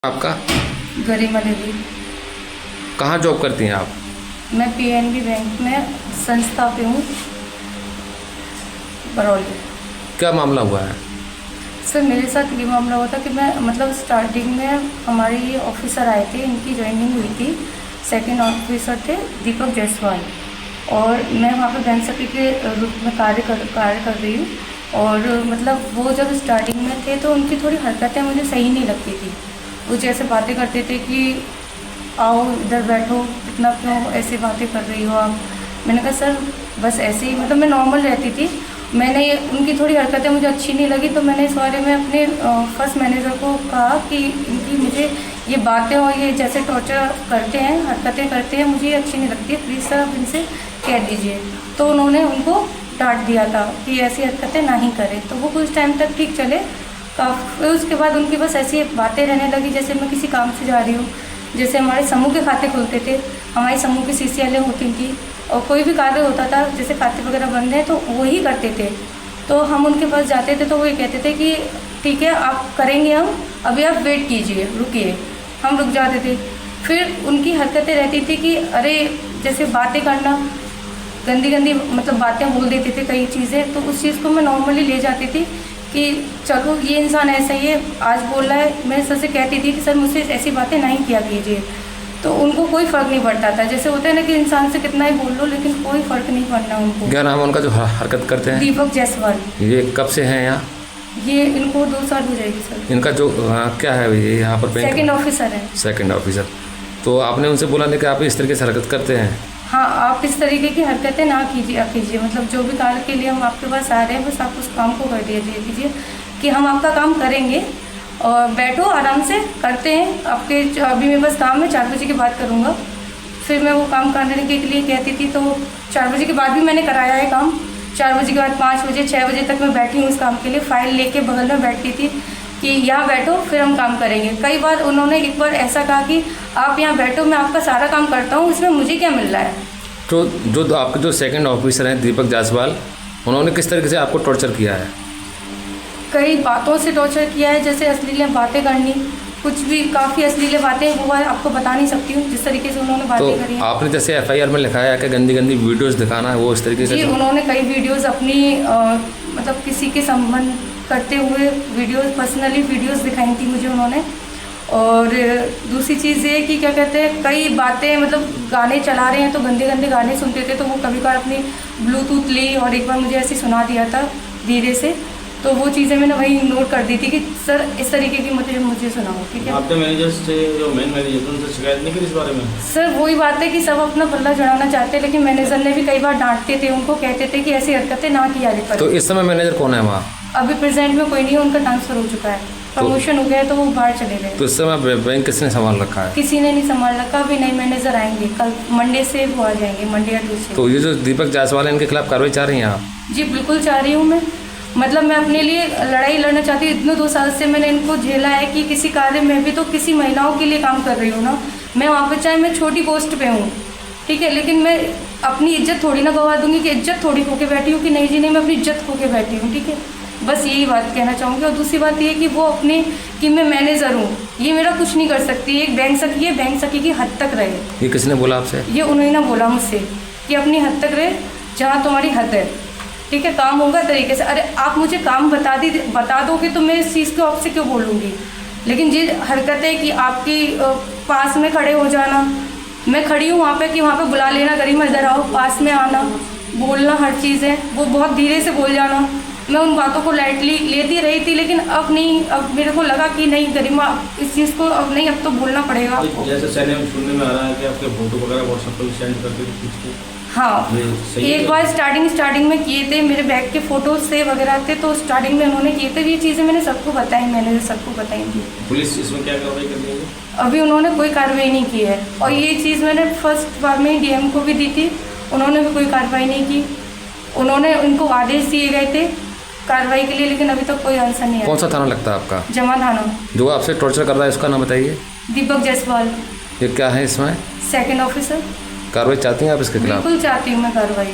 आपका? गरिमा देवी। कहाँ जॉब करती हैं आप? मैं पीएनबी बैंक में संस्था पे हूँ, बरौली। क्या मामला हुआ है? सर मेरे साथ ये मामला हुआ था कि मैं स्टार्टिंग में हमारे ये ऑफिसर आए थे, इनकी ज्वाइनिंग हुई थी। सेकंड ऑफिसर थे दीपक जायसवाल, और मैं वहाँ पे बैंक सखी के रूप में कार्य कर रही हूँ। और वो जब स्टार्टिंग में थे तो उनकी थोड़ी हरकतें मुझे सही नहीं लगती थी। वो जैसे बातें करते थे कि आओ इधर बैठो, इतना क्यों ऐसे बातें कर रही हो आप। मैंने कहा सर बस ऐसे ही, मैं नॉर्मल रहती थी। उनकी थोड़ी हरकतें मुझे अच्छी नहीं लगी, तो मैंने इस बारे में अपने फर्स्ट मैनेजर को कहा कि इनकी मुझे ये बातें और ये जैसे टॉर्चर करते हैं, हरकतें करते हैं, मुझे ये अच्छी नहीं लगती है, प्लीज़ सर आप इनसे कह दीजिए। तो उन्होंने उनको डांट दिया था कि ऐसी हरकतें ना ही करें। तो वो कुछ टाइम तक ठीक चले। फिर उसके बाद उनकी बस ऐसी बातें रहने लगी, जैसे मैं किसी काम से जा रही हूँ। जैसे हमारे समूह के खाते खुलते थे, हमारी समूह की सीसीएलें होती थी, और कोई भी कार्य होता था जैसे खाते वगैरह बंद हैं तो वो ही करते थे। तो हम उनके पास जाते थे तो वो ये कहते थे कि ठीक है आप करेंगे, हम अभी आप वेट कीजिए, रुकिए। हम रुक जाते थे। फिर उनकी हरकतें रहती थी कि अरे जैसे बातें करना, गंदी गंदी बातें बोल देते थे कई चीज़ें। तो उस चीज़ को मैं नॉर्मली ले जाती थी कि चलो ये इंसान ऐसा ही है, आज बोल रहा है। मैं सर से कहती थी कि सर मुझसे ऐसी बातें नहीं किया कीजिए। तो उनको कोई फ़र्क नहीं पड़ता था। जैसे होता है ना कि इंसान से कितना ही बोल लो, लेकिन कोई फ़र्क नहीं पड़ना उनको। क्या नाम है उनका जो हरकत करते हैं? दीपक जायसवाल। ये कब से हैं यहाँ? ये इनको 2 साल हो जाएगी सर। इनका जो क्या है ये यहाँ पर बैंक? सेकंड ऑफिसर है। Second officer. तो आपने उनसे बोला नहीं कि आप इस तरीके से हरकत करते हैं? हाँ, आप इस तरीके की हरकतें ना कीजिए। जो भी कार्य के लिए हम आपके पास आ रहे हैं, बस आप उस काम को कर दीजिए कि हम आपका काम करेंगे, और बैठो आराम से करते हैं आपके। अभी मेरे पास काम है, 4 बजे के बाद करूँगा। फिर मैं वो काम करने के लिए कहती थी, तो 4 बजे के बाद भी मैंने कराया है काम। 4 बजे के बाद 5 बजे 6 बजे तक मैं बैठी हूँ इस काम के लिए। फ़ाइल लेके बगल में बैठती थी कि यहाँ बैठो फिर हम काम करेंगे। कई बार उन्होंने एक बार ऐसा कहा कि आप यहाँ बैठो, मैं आपका सारा काम करता हूँ, इसमें मुझे क्या मिल रहा है। तो जो आपके जो सेकंड ऑफिसर हैं दीपक जायसवाल, उन्होंने किस तरीके से आपको टॉर्चर किया है? कई बातों से टॉर्चर किया है, जैसे अश्लील बातें करनी, कुछ भी काफ़ी अश्लील बातें, वो आपको बता नहीं सकती हूँ जिस तरीके से उन्होंने बातें करी हैं। आपने जैसे एफआईआर में लिखा है कि गंदी गंदी वीडियोस दिखाना है, वो इस तरीके से? जी, उन्होंने कई वीडियोस अपनी किसी के संबंध करते हुए वीडियोस, पर्सनली वीडियोस दिखाई थी मुझे उन्होंने। और दूसरी चीज़ ये कि क्या कहते हैं, कई बातें गाने चला रहे हैं तो गंदे गंदे गाने सुनते थे, तो वो कभी कभार अपनी ब्लूटूथ ली और एक बार मुझे ऐसे सुना दिया था धीरे से। तो वो चीज़ें मैंने वही नोट कर दी थी कि सर इस तरीके की मुझे सुनाओ, ठीक है। आपने मैनेजर से, जो मेन मैनेजर थे, उनसे शिकायत नहीं की इस बारे में? सर वही बात है कि सब अपना पल्ला चढ़ाना चाहते हैं, लेकिन मैनेजर ने भी कई बार डांटते थे उनको, कहते थे कि ऐसी हरकतें ना किया जाए। तो इस समय मैनेजर कौन है वहाँ? अभी प्रेजेंट में कोई नहीं है, उनका ट्रांसफ़र हो चुका है, प्रमोशन हो गया है, तो वो बाहर चले गए। तो इस समय बैंक किसने संभाल रखा है? किसी ने नहीं संभाल रखा। अभी नए मैनेजर आएंगे, कल मंडे से वो आ जाएंगे, मंडे या ट्यूसडे। तो ये जो दीपक जायसवाल है, इनके खिलाफ कार्रवाई चाह रही हैं आप? जी बिल्कुल चाह रही हूँ मैं। मैं अपने लिए लड़ाई लड़ना चाहती हूँ। इतने 2 साल से मैंने इनको झेला है कि किसी कार्य में भी तो किसी महिलाओं के लिए काम कर रही हूँ ना। मैं वहाँ पे चाहे मैं छोटी पोस्ट पे हूँ, ठीक है, लेकिन मैं अपनी इज्जत थोड़ी ना गवा दूँगी कि इज्जत थोड़ी खो के बैठी हूँ कि नहीं जी नहीं, मैं अपनी इज्जत खो के बैठी हूँ, ठीक है। बस यही बात कहना चाहूँगी। और दूसरी बात ये कि वो अपने कि मैं मैनेजर हूँ, ये मेरा कुछ नहीं कर सकती। एक बैंक सखी है, बैंक सखी की हद तक रहे। ये किसने बोला आपसे? ये उन्होंने ना बोला मुझसे कि अपनी हद तक रहे, जहाँ तुम्हारी हद है, ठीक है, काम होगा तरीके से। अरे आप मुझे काम बता दोगे तो मैं इस चीज़ को आपसे क्यों बोलूँगी। लेकिन ये हरकत है कि आपकी पास में खड़े हो जाना, मैं खड़ी हूँ वहाँ पे कि वहाँ पे बुला लेना, गरिमा इधर आओ, पास में आना, बोलना, हर चीज़ है वो बहुत धीरे से बोल जाना। मैं उन बातों को लाइटली लेती रही थी, लेकिन अब नहीं। अब मेरे को लगा कि नहीं गरिमा, इस चीज़ को अब नहीं, अब तो बोलना पड़ेगा आपको। जैसे सुनने में आ रहा है कि आपके फोटो वगैरह व्हाट्सएप पर सेंड करके खींचते? हाँ, एक बार स्टार्टिंग में किए थे, मेरे बैग के फोटोज से वगैरह थे, तो स्टार्टिंग में उन्होंने किए थे। ये चीज़ें मैंने सबको बताई, मैंने सबको बताई थी। पुलिस इसमें क्या कार्रवाई कर रही है? अभी उन्होंने कोई कार्रवाई नहीं की है, और ये चीज़ मैंने फर्स्ट बार में डीएम को भी दी थी, उन्होंने भी कोई कार्रवाई नहीं की। उन्होंने उनको आदेश दिए गए थे कार्रवाई के लिए, लेकिन अभी तक कोई आंसर नहीं आया। कौन सा थाना लगता है आपका? जमा थाना। जो आपसे टॉर्चर कर रहा है उसका नाम बताइए। दीपक जायसवाल। ये क्या है इसमें? Second officer. कार्रवाई चाहती हैं आप इसके खिलाफ? बिल्कुल चाहती हूँ मैं कार्रवाई।